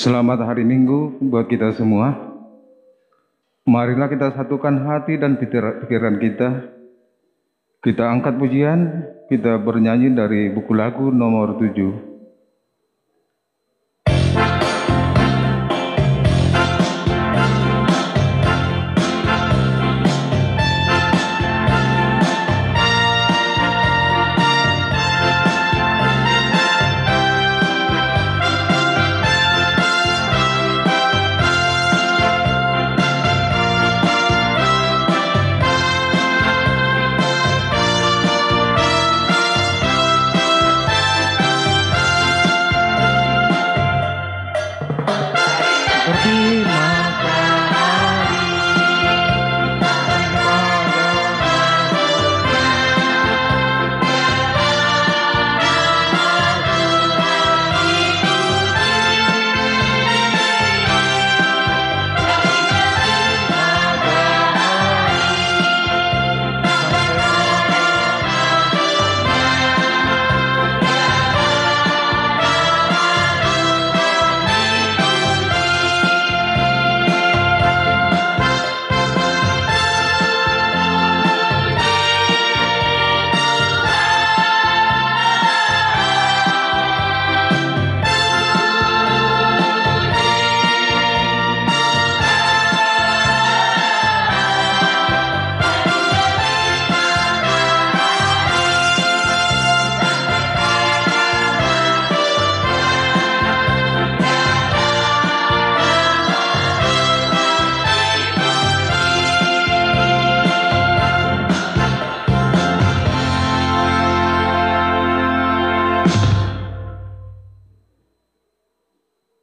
Selamat hari Minggu buat kita semua. Marilah kita satukan hati dan pikiran kita. Kita angkat pujian, kita bernyanyi dari buku lagu nomor 7.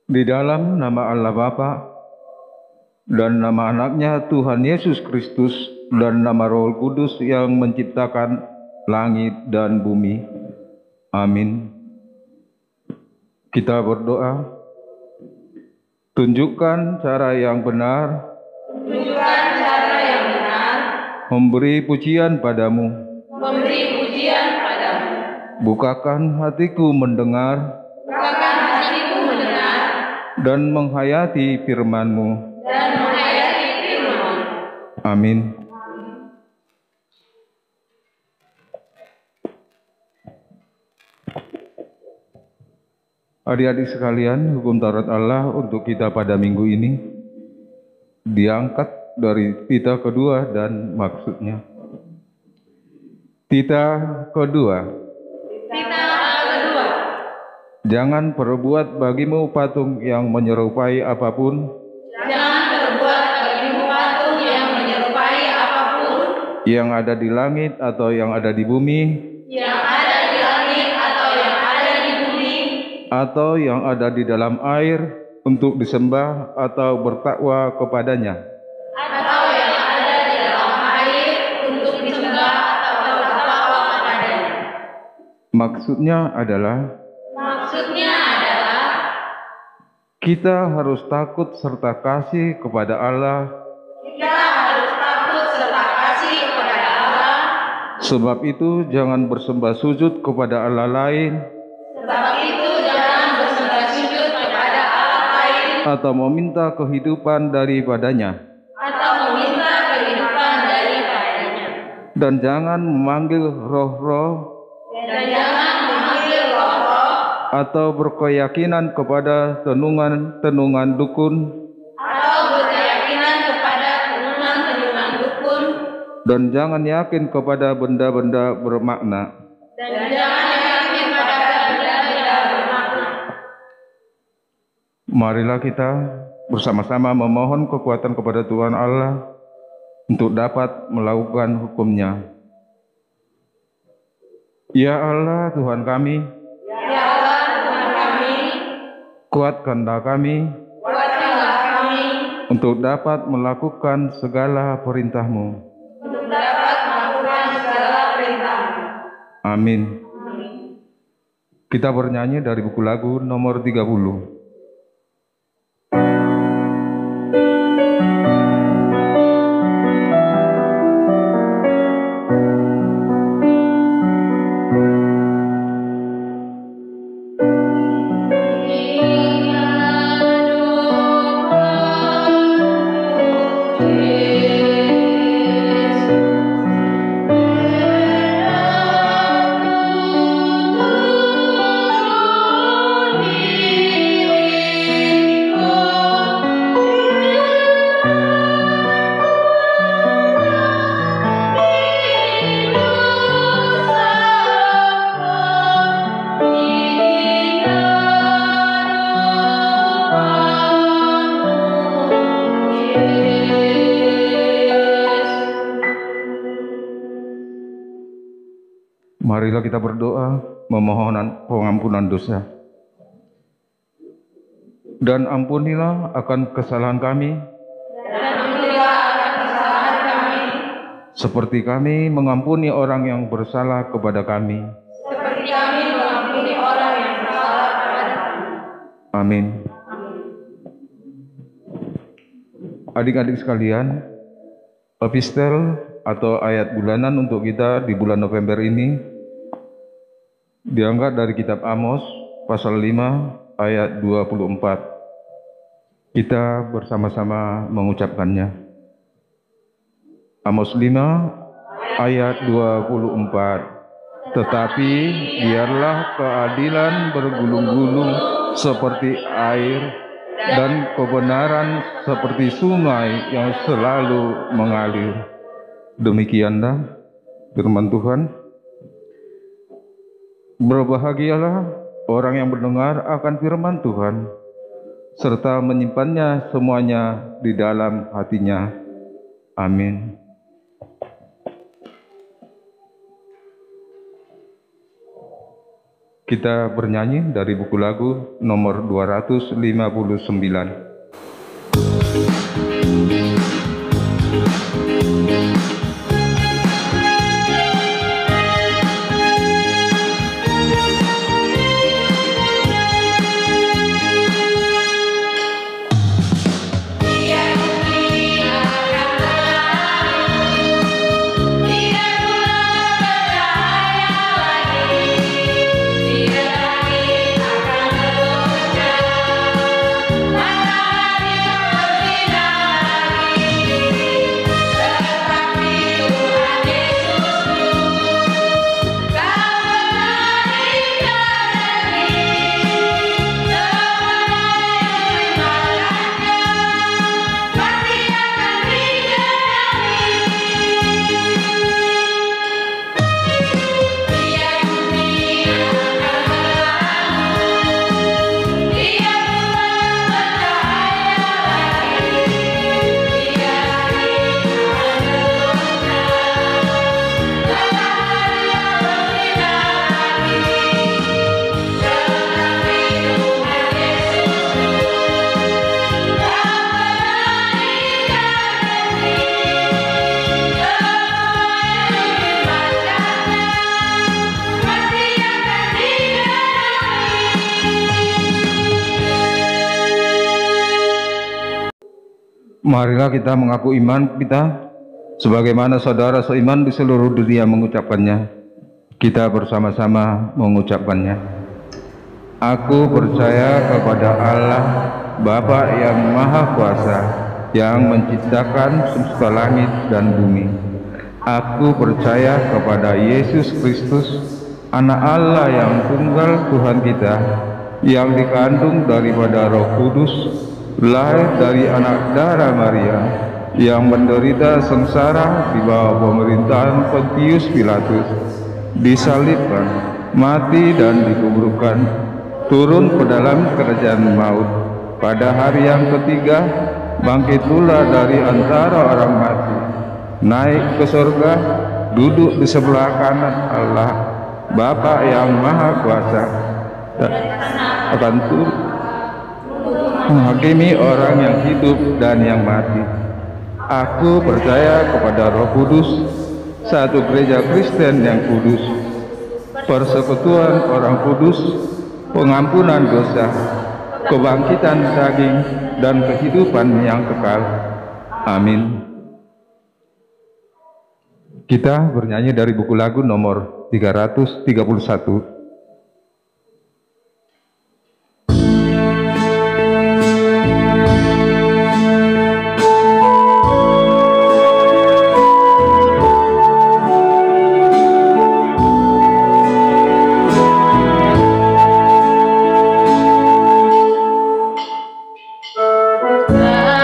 Di dalam nama Allah Bapa dan nama anaknya Tuhan Yesus Kristus dan nama Roh Kudus yang menciptakan langit dan bumi. Amin. Kita berdoa. Tunjukkan cara yang benar. Memberi pujian padamu. Bukakan hatiku mendengar. Dan menghayati firman-Mu. Amin. Adik-adik sekalian, hukum Taurat Allah untuk kita pada minggu ini diangkat dari tita kedua dan maksudnya. Tita kedua. Jangan perbuat bagimu patung yang menyerupai apapun. Yang ada di langit atau yang ada di bumi. Atau yang ada di dalam air untuk disembah atau bertakwa kepadanya. Maksudnya adalah kita harus takut serta kasih kepada Allah. Sebab itu jangan bersembah sujud kepada Allah lain. Atau meminta kehidupan daripadanya. Dan jangan memanggil roh-roh. Atau berkeyakinan kepada tenungan dukun. Dan jangan yakin kepada benda-benda bermakna. Marilah kita bersama-sama memohon kekuatan kepada Tuhan Allah untuk dapat melakukan hukum-Nya. Ya Allah Tuhan kami, kuatkanlah kami untuk dapat melakukan segala perintah-Mu. Amin. Kita bernyanyi dari buku lagu nomor 30. Ingat Marilah kita berdoa memohon pengampunan dosa. Dan ampunilah akan kesalahan kami, seperti kami mengampuni orang yang bersalah kepada kami. Amin. Adik-adik sekalian, epistel atau ayat bulanan untuk kita di bulan November ini diangkat dari kitab Amos pasal 5 ayat 24. Kita bersama-sama mengucapkannya. Amos 5 ayat 24. Tetapi biarlah keadilan bergulung-gulung seperti air dan kebenaran seperti sungai yang selalu mengalir. Demikianlah firman Tuhan. Berbahagialah orang yang mendengar akan firman Tuhan, serta menyimpannya semuanya di dalam hatinya. Amin. Kita bernyanyi dari buku lagu nomor 259. Marilah kita mengaku iman kita sebagaimana saudara seiman di seluruh dunia mengucapkannya. Kita bersama-sama mengucapkannya. Aku percaya kepada Allah, Bapa yang Maha Kuasa, yang menciptakan semesta langit dan bumi. Aku percaya kepada Yesus Kristus, Anak Allah yang tunggal Tuhan kita, yang dikandung daripada Roh Kudus, lahir dari anak darah Maria, yang menderita sengsara di bawah pemerintahan Pontius Pilatus, disalibkan, mati dan dikuburkan, turun ke dalam kerajaan maut, pada hari yang ketiga bangkit pula dari antara orang mati, naik ke surga, duduk di sebelah kanan Allah Bapa yang Maha Kuasa, dan akan turun menghakimi orang yang hidup dan yang mati. Aku percaya kepada Roh Kudus, satu gereja Kristen yang kudus, persekutuan orang kudus, pengampunan dosa, kebangkitan daging, dan kehidupan yang kekal. Amin. Kita bernyanyi dari buku lagu nomor 331. Nah,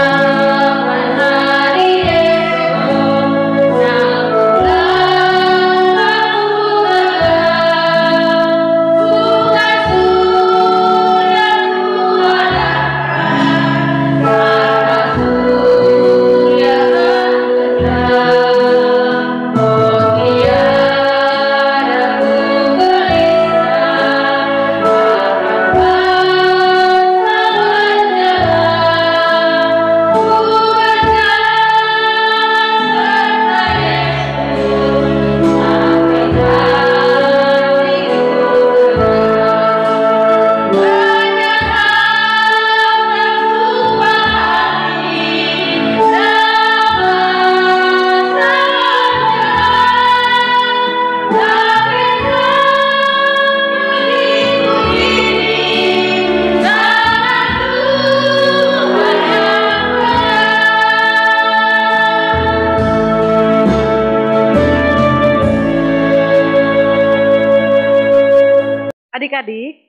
adik-adik,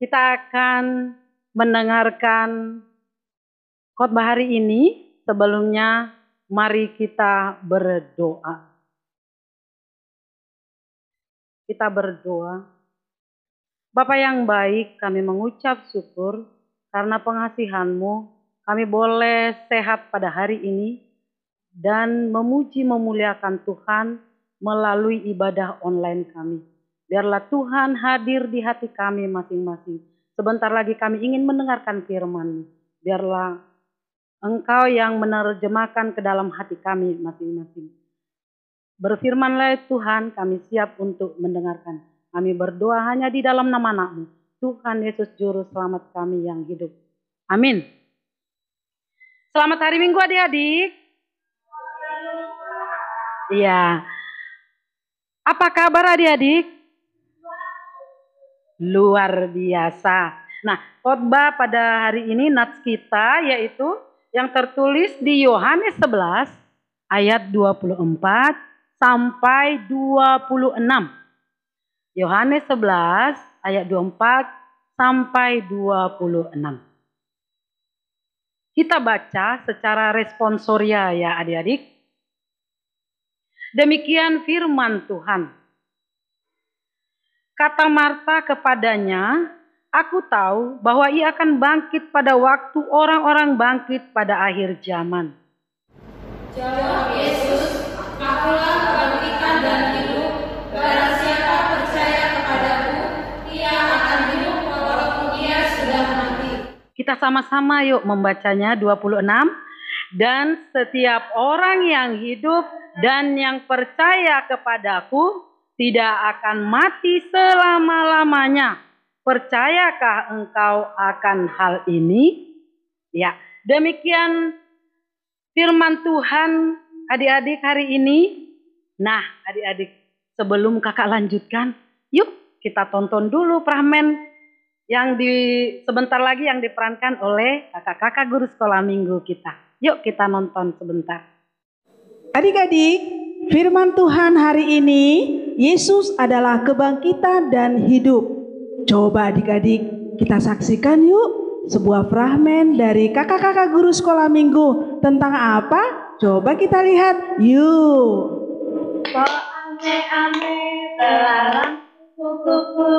kita akan mendengarkan khotbah hari ini. Sebelumnya, mari kita berdoa. Kita berdoa. Bapa yang baik, kami mengucap syukur karena pengasihan-Mu. Kami boleh sehat pada hari ini dan memuji memuliakan Tuhan melalui ibadah online kami. Biarlah Tuhan hadir di hati kami masing-masing. Sebentar lagi kami ingin mendengarkan firman-Mu. Biarlah Engkau yang menerjemahkan ke dalam hati kami masing-masing. Berfirmanlah Tuhan, kami siap untuk mendengarkan. Kami berdoa hanya di dalam nama Anak-Mu, Tuhan Yesus Juru Selamat kami yang hidup. Amin. Selamat hari Minggu adik-adik. Iya. Apa kabar adik-adik? Luar biasa. Nah, khotbah pada hari ini nats kita yaitu yang tertulis di Yohanes 11 ayat 24 sampai 26. Yohanes 11 ayat 24 sampai 26. Kita baca secara responsoria ya adik-adik. Demikian firman Tuhan. Kata Marta kepadanya, aku tahu bahwa ia akan bangkit pada waktu orang-orang bangkit pada akhir zaman. Jawab Yesus, akulah kebangkitan dan hidup. Barang siapa percaya kepadaku, ia akan hidup walaupun ia sudah mati. Kita sama-sama yuk membacanya 26. Dan setiap orang yang hidup dan yang percaya kepadaku tidak akan mati selama-lamanya. Percayakah engkau akan hal ini? Ya, demikian firman Tuhan adik-adik hari ini. Nah, adik-adik, sebelum kakak lanjutkan, yuk kita tonton dulu fragmen yang sebentar lagi yang diperankan oleh kakak-kakak guru sekolah minggu kita. Yuk kita nonton sebentar. Adik-adik, firman Tuhan hari ini, Yesus adalah kebangkitan dan hidup. Coba adik-adik kita saksikan yuk sebuah fragmen dari kakak-kakak guru sekolah minggu. Tentang apa? Coba kita lihat yuk. Kok ame-ame belalang kuku-kuku,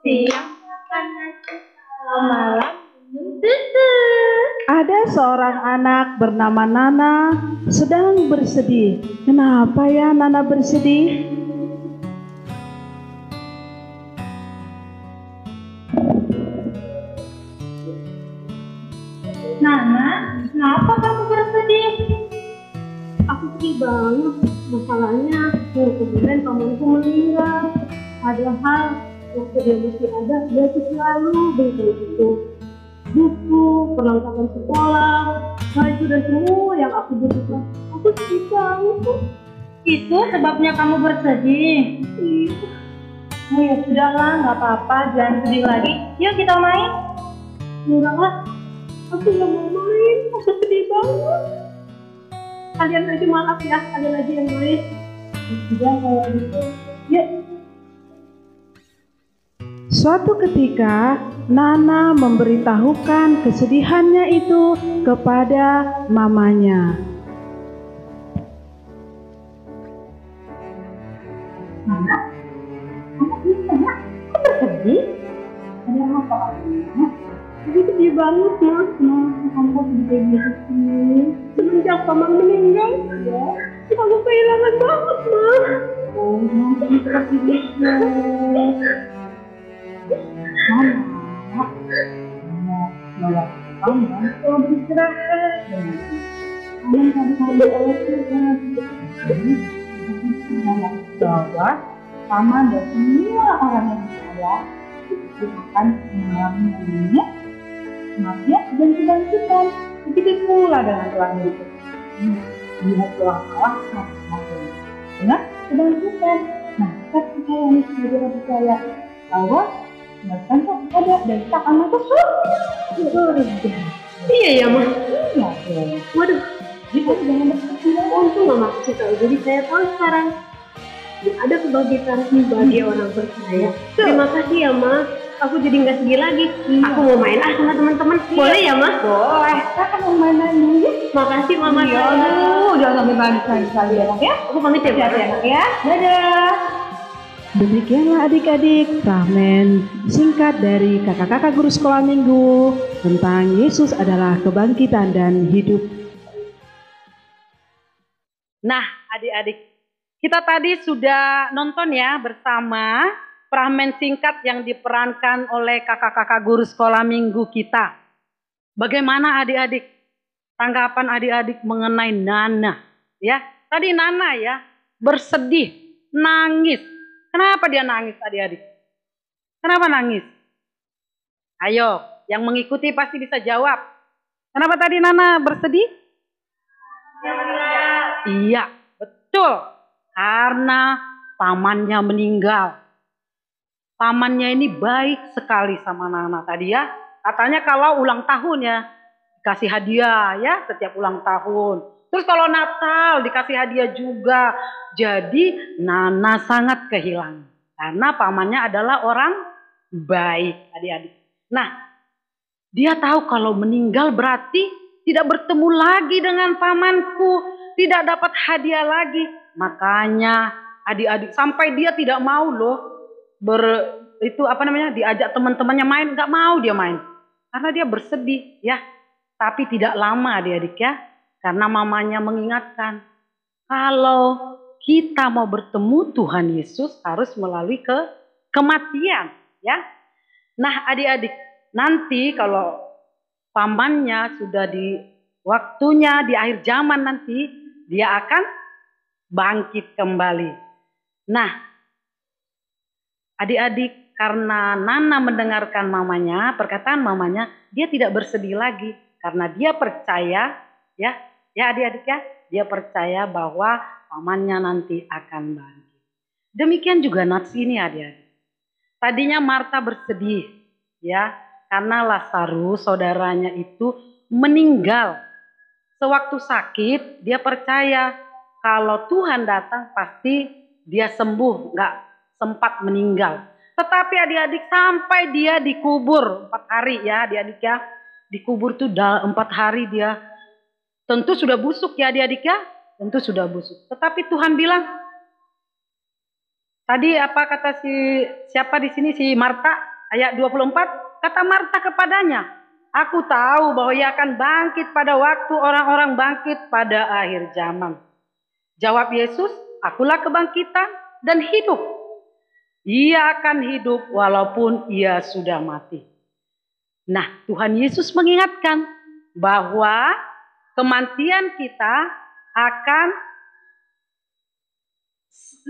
siang makan nasi, malam minum susu. Ada seorang anak bernama Nana sedang bersedih. Kenapa ya Nana bersedih? Nana, kenapa kamu bersedih? Aku sedih banget. Masalahnya, kemarin pamanku meninggal. Padahal waktu dia masih ada, dia tuh selalu beli itu buku, perlengkapan sekolah, baju dan semua yang aku butuhkan. Aku sedih banget. Itu sebabnya kamu bersedih? Iya. Oh ya sudahlah, nggak apa-apa, jangan sedih lagi. Yuk kita main. Enggak lah. Aku gak mau main, aku sedih banget. Kalian aja maaf ya, kalian aja yang main. Sudah kalau gitu, yuk. Suatu ketika, Nana memberitahukan kesedihannya itu kepada mamanya. Nana, kamu bisa nak? Kok bersedih? Ada apa? Aku sedih banget mas, kamu kok sedih kayak gitu sih? Semenjak paman meninggal, ya, aku kehilangan banget mas. Oh, nanti seperti itu. Mama, kamu mau beristirahat. Kamu tadi oleh Tuhan. Bahwa sama dan semua orang yang saya akan mengalami dunia. Maafnya dan kebangkitan. Begitu pula dengan Tuhan Yesus. Dia telah kalah dengan kebangkitan. Nah, ketika yang sudah percaya bahwa kebangkitan itu ada dan kita akan masuk surga. Iya ya mas. Iya. Waduh, kita jangan berkata untung nggak masih tahu. Jadi saya tahu sekarang. dan ada kebangkitan bagi orang percaya. Terima kasih ya, Ma. Aku jadi nggak sedih lagi. Aku mau main sama teman-teman. Boleh ya, Ma? Boleh. Kita mau mainan dulu. Makasih, Mama. Aduh, jangan sampai nangis sekali anak ya. Aku pamit ya, Hati-hati anak ya. Dadah. Demikianlah adik-adik fragmen singkat dari kakak-kakak guru sekolah minggu tentang Yesus adalah kebangkitan dan hidup. Nah, adik-adik, kita tadi sudah nonton ya bersama fragmen singkat yang diperankan oleh kakak-kakak guru sekolah minggu kita. Bagaimana adik-adik? Tanggapan adik-adik mengenai Nana, ya. Tadi Nana ya, bersedih, nangis. Kenapa dia nangis adik-adik? Kenapa nangis? Ayo, yang mengikuti pasti bisa jawab. Kenapa tadi Nana bersedih? Iya, betul. Karena pamannya meninggal. Pamannya ini baik sekali sama Nana tadi ya. Katanya kalau ulang tahun ya, dikasih hadiah ya setiap ulang tahun. Terus kalau Natal dikasih hadiah juga. Jadi Nana sangat kehilangan. Karena pamannya adalah orang baik adik-adik. Nah, dia tahu kalau meninggal berarti tidak bertemu lagi dengan pamanku. Tidak dapat hadiah lagi. Makanya adik-adik sampai dia tidak mau loh. Diajak teman-temannya main. Gak mau dia main. Karena dia bersedih ya. Tapi tidak lama adik-adik ya. Karena mamanya mengingatkan, kalau kita mau bertemu Tuhan Yesus harus melalui kematian, ya. Nah, adik-adik, nanti kalau pamannya sudah di waktunya di akhir zaman nanti, dia akan bangkit kembali. Nah, adik-adik, karena Nana mendengarkan mamanya, perkataan mamanya, dia tidak bersedih lagi karena dia percaya, ya adik-adik ya, dia percaya bahwa pamannya nanti akan bangkit. Demikian juga nats ini adik-adik. Tadinya Marta bersedih ya, karena Lazarus saudaranya itu meninggal. Sewaktu sakit dia percaya kalau Tuhan datang pasti dia sembuh, nggak sempat meninggal. Tetapi adik-adik sampai dia dikubur 4 hari ya adik-adik ya. Dikubur tuh 4 hari dia. Tentu sudah busuk ya adik-adik ya. Tentu sudah busuk. Tetapi Tuhan bilang, tadi apa kata siapa di sini si Marta ayat 24, kata Marta kepadanya, aku tahu bahwa ia akan bangkit pada waktu orang-orang bangkit pada akhir zaman. Jawab Yesus, akulah kebangkitan dan hidup. Ia akan hidup walaupun ia sudah mati. Nah, Tuhan Yesus mengingatkan bahwa kematian kita akan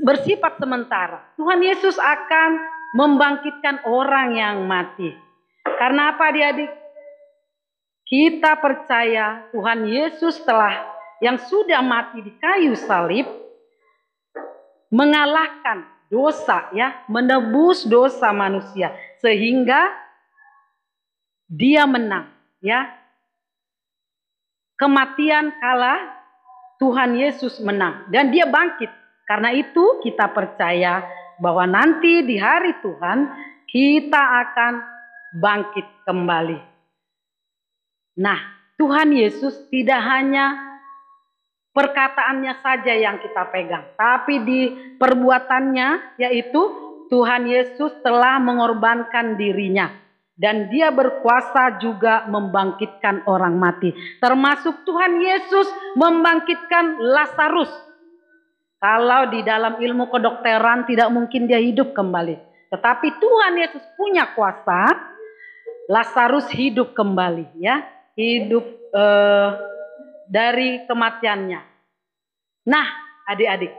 bersifat sementara. Tuhan Yesus akan membangkitkan orang yang mati. Karena apa adik-adik? Kita percaya Tuhan Yesus yang sudah mati di kayu salib mengalahkan dosa ya, menebus dosa manusia sehingga dia menang ya. Kematian kalah, Tuhan Yesus menang dan dia bangkit. Karena itu kita percaya bahwa nanti di hari Tuhan kita akan bangkit kembali. Nah, Tuhan Yesus tidak hanya perkataannya saja yang kita pegang, tapi di perbuatannya, yaitu Tuhan Yesus telah mengorbankan dirinya. Dan dia berkuasa juga membangkitkan orang mati. Termasuk Tuhan Yesus membangkitkan Lazarus. Kalau di dalam ilmu kedokteran tidak mungkin dia hidup kembali. Tetapi Tuhan Yesus punya kuasa. Lazarus hidup kembali ya. Hidup dari kematiannya. Nah adik-adik.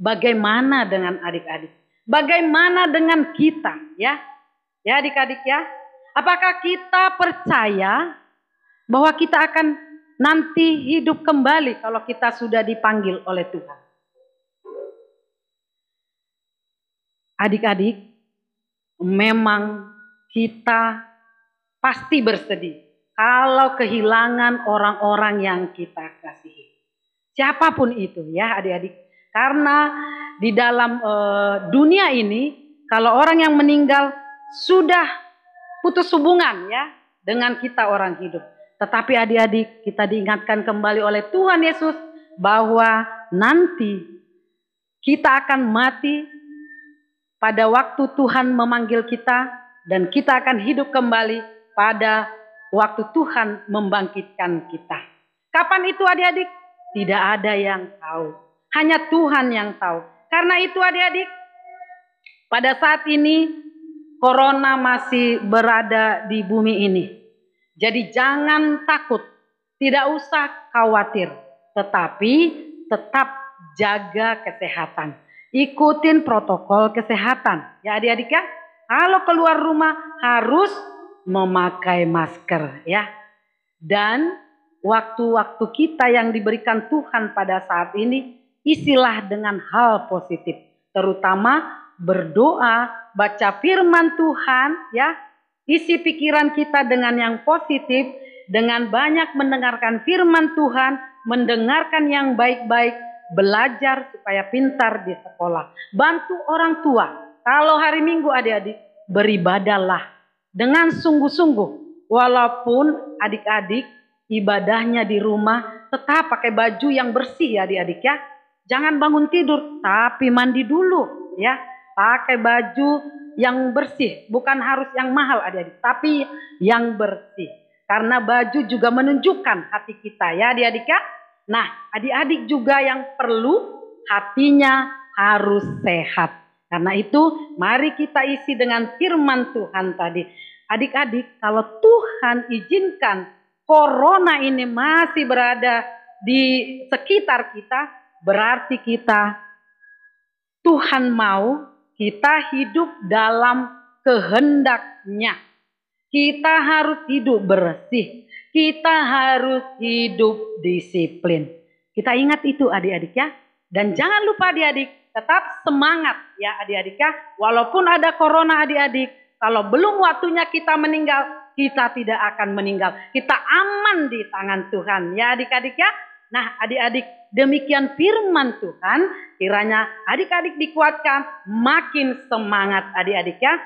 Bagaimana dengan adik-adik? Bagaimana dengan kita ya? Ya adik-adik ya. Apakah kita percaya bahwa kita akan nanti hidup kembali kalau kita sudah dipanggil oleh Tuhan? Adik-adik, memang kita pasti bersedih kalau kehilangan orang-orang yang kita kasihi. Siapapun itu ya adik-adik. Karena di dalam dunia ini, kalau orang yang meninggal sudah putus hubungan ya dengan kita orang hidup. Tetapi adik-adik, kita diingatkan kembali oleh Tuhan Yesus bahwa nanti kita akan mati pada waktu Tuhan memanggil kita, dan kita akan hidup kembali pada waktu Tuhan membangkitkan kita. Kapan itu adik-adik? Tidak ada yang tahu. Hanya Tuhan yang tahu. Karena itu adik-adik, pada saat ini corona masih berada di bumi ini. Jadi jangan takut, tidak usah khawatir. Tetapi tetap jaga kesehatan. Ikutin protokol kesehatan. Ya adik-adik ya. Kalau keluar rumah harus memakai masker ya. Dan waktu-waktu kita yang diberikan Tuhan pada saat ini, isilah dengan hal positif. Terutama berdoa, baca firman Tuhan ya. Isi pikiran kita dengan yang positif, dengan banyak mendengarkan firman Tuhan, mendengarkan yang baik-baik, belajar supaya pintar di sekolah. Bantu orang tua. Kalau hari Minggu adik-adik, beribadahlah dengan sungguh-sungguh. Walaupun adik-adik ibadahnya di rumah, tetap pakai baju yang bersih ya adik-adik ya. Jangan bangun tidur, tapi mandi dulu ya. Pakai baju yang bersih, bukan harus yang mahal adik-adik, tapi yang bersih. Karena baju juga menunjukkan hati kita ya adik-adik ya. Nah adik-adik juga yang perlu hatinya harus sehat. Karena itu mari kita isi dengan firman Tuhan tadi. Adik-adik, kalau Tuhan izinkan corona ini masih berada di sekitar kita, berarti Tuhan mau kita hidup dalam kehendaknya. Kita harus hidup bersih. Kita harus hidup disiplin. Kita ingat itu adik-adik ya. Dan jangan lupa adik-adik, tetap semangat ya adik-adik ya. Walaupun ada corona adik-adik, kalau belum waktunya kita meninggal, kita tidak akan meninggal. Kita aman di tangan Tuhan ya adik-adik ya. Nah adik-adik, demikian firman Tuhan, kiranya adik-adik dikuatkan, makin semangat adik-adik ya.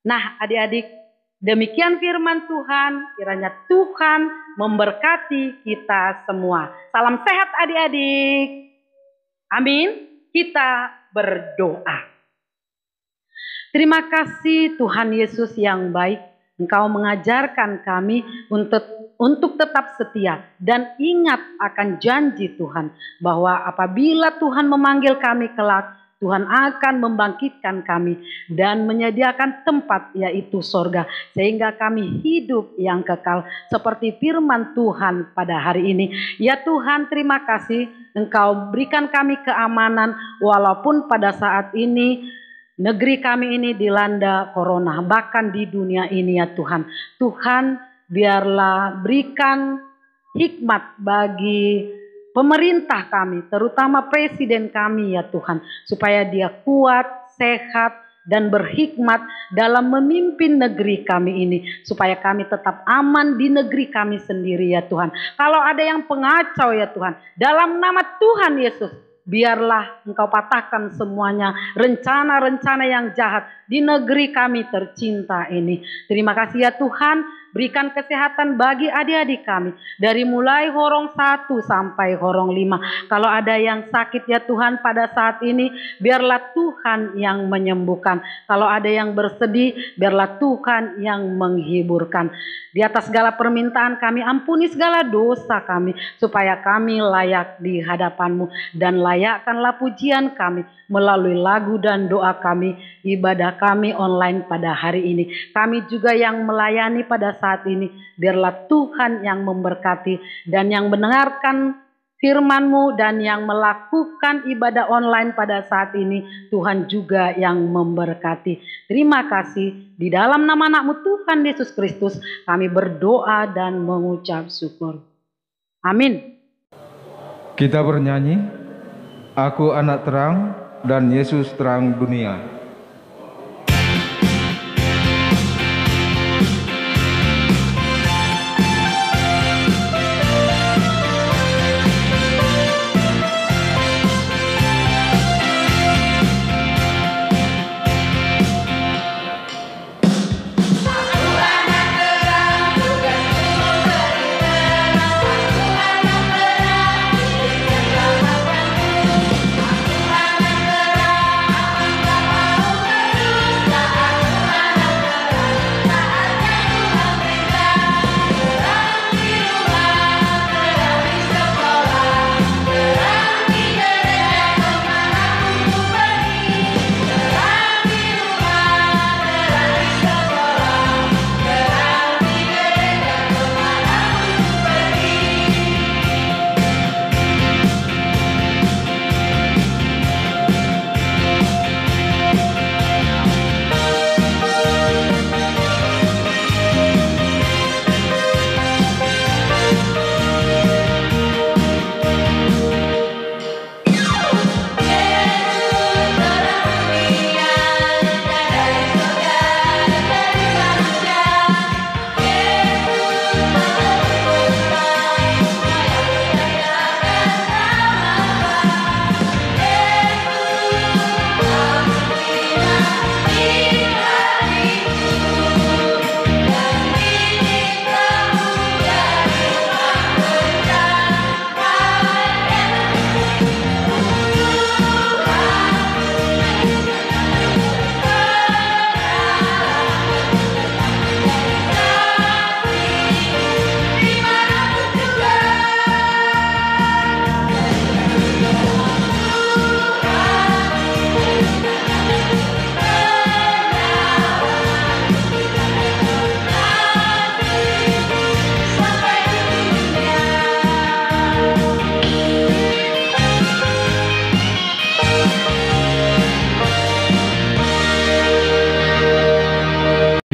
Nah adik-adik, demikian firman Tuhan, kiranya Tuhan memberkati kita semua. Salam sehat adik-adik. Amin. Kita berdoa. Terima kasih Tuhan Yesus yang baik. Engkau mengajarkan kami untuk tetap setia dan ingat akan janji Tuhan bahwa apabila Tuhan memanggil kami kelak, Tuhan akan membangkitkan kami dan menyediakan tempat yaitu sorga, sehingga kami hidup yang kekal seperti firman Tuhan pada hari ini. Ya Tuhan, terima kasih Engkau berikan kami keamanan walaupun pada saat ini negeri kami ini dilanda corona, bahkan di dunia ini ya Tuhan. Tuhan biarlah berikan hikmat bagi pemerintah kami, terutama presiden kami ya Tuhan. Supaya dia kuat, sehat, dan berhikmat dalam memimpin negeri kami ini. Supaya kami tetap aman di negeri kami sendiri ya Tuhan. Kalau ada yang pengacau ya Tuhan, dalam nama Tuhan Yesus, biarlah Engkau patahkan semuanya rencana-rencana yang jahat di negeri kami tercinta ini. Terima kasih ya Tuhan, berikan kesehatan bagi adik-adik kami. Dari mulai horong 1 sampai horong 5. Kalau ada yang sakit ya Tuhan pada saat ini, biarlah Tuhan yang menyembuhkan. Kalau ada yang bersedih, biarlah Tuhan yang menghiburkan. Di atas segala permintaan kami, ampuni segala dosa kami, supaya kami layak di hadapan-Mu. Dan layakkanlah pujian kami melalui lagu dan doa kami, ibadah kami online pada hari ini. Kami juga yang melayani pada saat ini, biarlah Tuhan yang memberkati dan yang mendengarkan firman-Mu dan yang melakukan ibadah online pada saat ini, Tuhan juga yang memberkati. Terima kasih. Di dalam nama anak-Mu Tuhan Yesus Kristus, kami berdoa dan mengucap syukur. Amin. Kita bernyanyi, Aku anak terang dan Yesus terang dunia.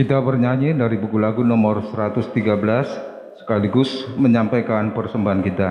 Kita bernyanyi dari buku lagu nomor 113 sekaligus menyampaikan persembahan kita.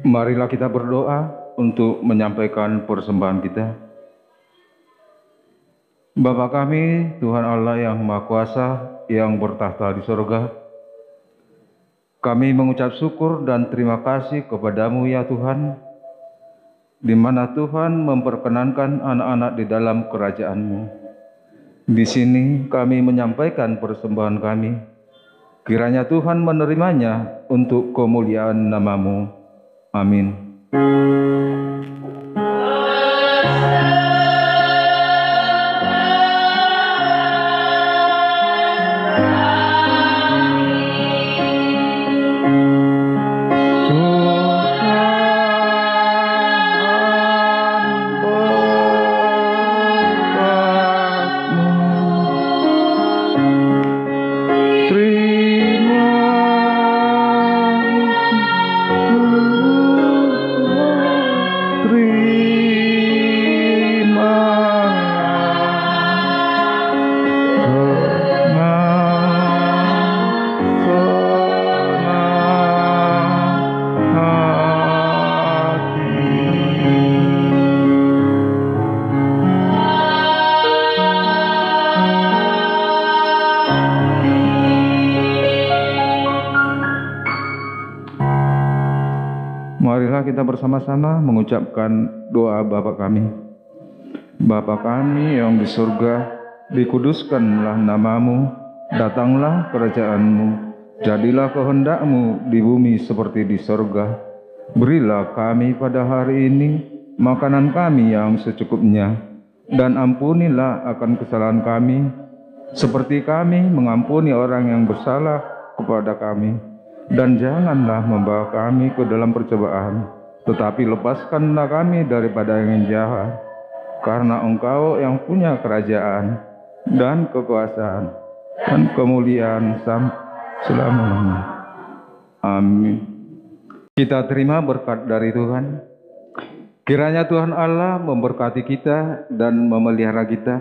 Marilah kita berdoa untuk menyampaikan persembahan kita. Bapa kami, Tuhan Allah yang Maha Kuasa, yang bertahta di sorga, kami mengucap syukur dan terima kasih kepadamu ya Tuhan, di mana Tuhan memperkenankan anak-anak di dalam kerajaan-Mu. Di sini kami menyampaikan persembahan kami. Kiranya Tuhan menerimanya untuk kemuliaan nama-Mu. Amin. Marilah kita bersama-sama mengucapkan doa Bapa kami. Bapa kami yang di surga, dikuduskanlah nama-Mu, datanglah kerajaan-Mu, jadilah kehendak-Mu di bumi seperti di surga. Berilah kami pada hari ini makanan kami yang secukupnya, dan ampunilah akan kesalahan kami, seperti kami mengampuni orang yang bersalah kepada kami. Dan janganlah membawa kami ke dalam percobaan, tetapi lepaskanlah kami daripada yang jahat. karena Engkau yang punya kerajaan dan kekuasaan dan kemuliaan sampai selama-lamanya. Amin. Kita terima berkat dari Tuhan. Kiranya Tuhan Allah memberkati kita dan memelihara kita.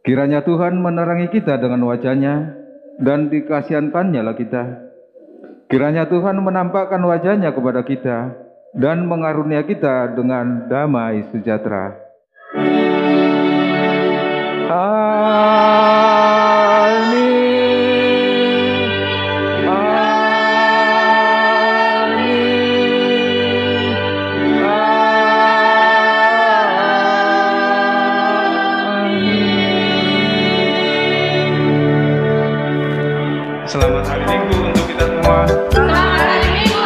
Kiranya Tuhan menerangi kita dengan wajah-Nya dan dikasihankan-Nya kita. Kiranya Tuhan menampakkan wajah-Nya kepada kita dan mengarunia kita dengan damai sejahtera. Amin. Selamat hari Minggu untuk kita semua. Selamat hari Minggu.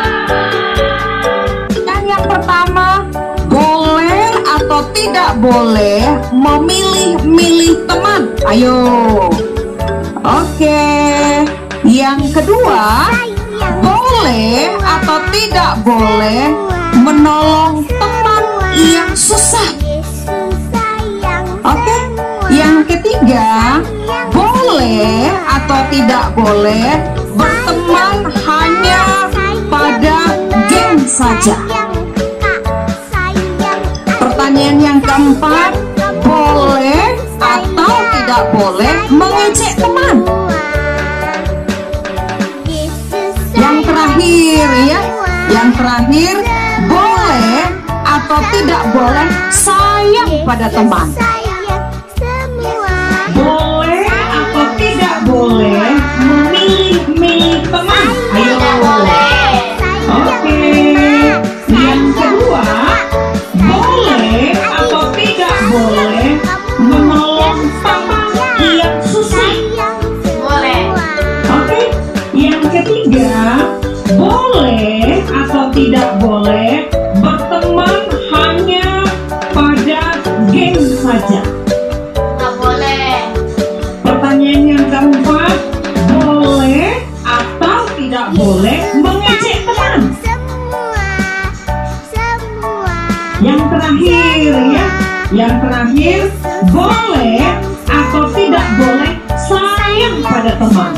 Yang pertama, boleh atau tidak boleh memilih-milih teman. Ayo. Oke. Yang kedua, boleh atau tidak boleh menolong teman yang susah. Oke. Yang ketiga, boleh atau tidak boleh berteman hanya pada geng saja. Pertanyaan yang keempat, boleh atau tidak boleh mengejek teman. Yang terakhir ya, yang terakhir, boleh atau tidak boleh sayang pada teman. Boleh atau tidak boleh memilih-milih teman. Ayo. Oke. Yang kedua, boleh atau tidak boleh menolong teman yang susah. Boleh. Oke. Yang ketiga, boleh atau tidak boleh berteman hanya pada geng saja. Pertanyaan yang keempat, boleh atau tidak boleh mengejek teman. Yang terakhir ya, yang terakhir, boleh atau tidak boleh sayang pada teman.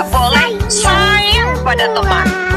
boleh sayang pada teman.